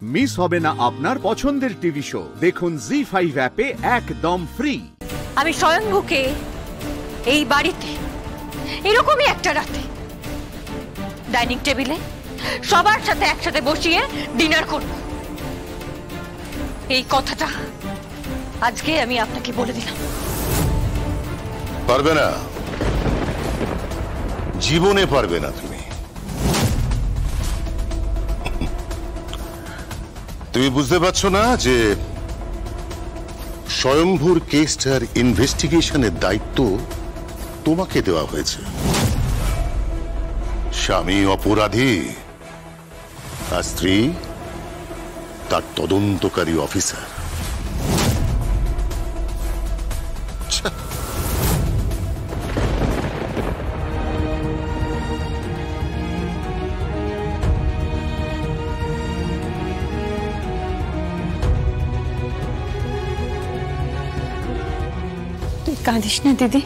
Miss হবে না আপনার পছন্দের টিভি শো। দেখুন জি5 অ্যাপে একদম ফ্রি। আমি স্বয়ংভূকে এই বাড়িতে এরকমই একটা রাতে ডাইনিং টেবিলে সবার সাথে একসাথে বসিয়ে ডিনার করব, এই কথাটা আজকে আমি আপনাকে বলে দিলাম। পারবে না, জীবনে পারবে না। তুমি বুঝতে পারছো না যে স্বয়ংভূর কেসটার ইনভেস্টিগেশনের দায়িত্ব তোমাকে দেওয়া হয়েছে। স্বামী অপরাধী আর স্ত্রী তার তদন্তকারী অফিসার। কাঁদিস না দিদি,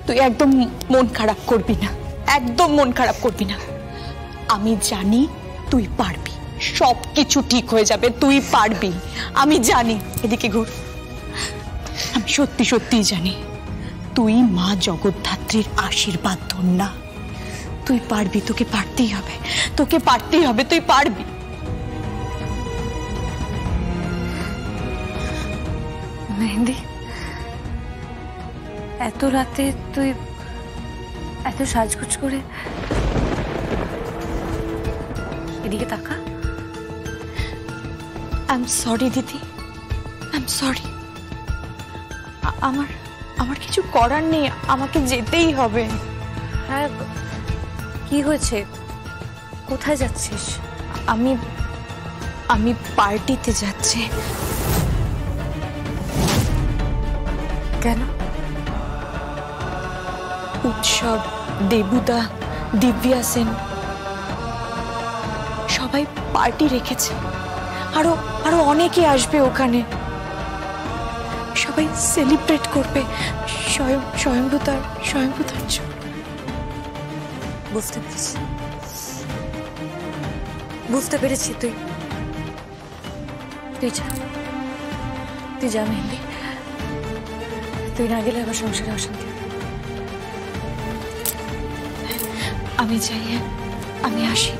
তুই একদম মন খারাপ করবি না, একদম মন খারাপ করবি না। আমি জানি তুই পারবি, সবকিছু ঠিক হয়ে যাবে, তুই পারবি, আমি জানি। এদিকে ঘুর। আমি সত্যি সত্যিই জানি তুই মা জগদ্ধাত্রীর আশীর্বাদ ধন না। তুই পারবি, তোকে পারতেই হবে, তোকে পারতেই হবে, তুই পারবি। মেহেন্দি, এত রাতে তুই এত সাজগোজ করে এদিকে তাকা। আই এম সরি দিদি, আই এম সরি। আমার কিছু করার নেই, আমাকে যেতেই হবে। হ্যাঁ, কি হয়েছে? কোথায় যাচ্ছিস? আমি পার্টিতে যাচ্ছি। কেন? উৎসব, দেবুদা, দিব্যা সেন সবাই পার্টি রেখেছে, আরো অনেকে আসবে ওখানে, সবাই সেলিব্রেট করবে স্বয়ংভূতার জন্য। বুঝতে পেরেছি। তুই যা মেহেন্দি, তুই না গেলে আবার সংসারে অশান্তি। আমি যাই, আমি আসি।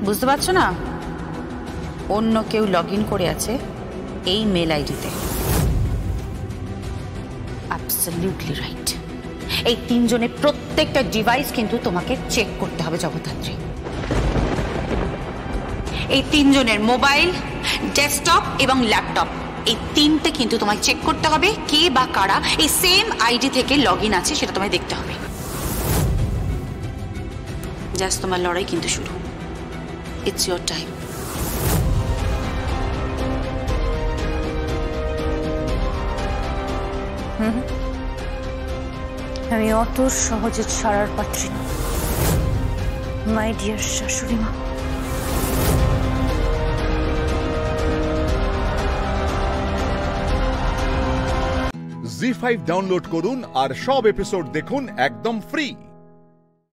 বুঝতে পারছো না? অন্য কেউ লগ ইন করে আছে এই মেল আইডিতে। Absolutely right. এই তিনজনের প্রত্যেকটা ডিভাইস কিন্তু তোমাকে চেক করতে হবে জগদ্ধাত্রী। এই তিনজনের মোবাইল, ডেস্কটপ এবং ল্যাপটপ, এই তিনটে কিন্তু তোমায় চেক করতে হবে কে বা কারা এই সেম আইডি থেকে লগ ইন আছে সেটা তোমায় দেখতে হবে। জাস্ট তোমার লড়াই কিন্তু শুরু। It's your time. আমি অত সহজে ছাড়ার পাত্রী না, মাই ডিয়ার শাশুড়ি মা। জি5 ডাউনলোড করুন আর সব এপিসোড দেখুন একদম ফ্রি।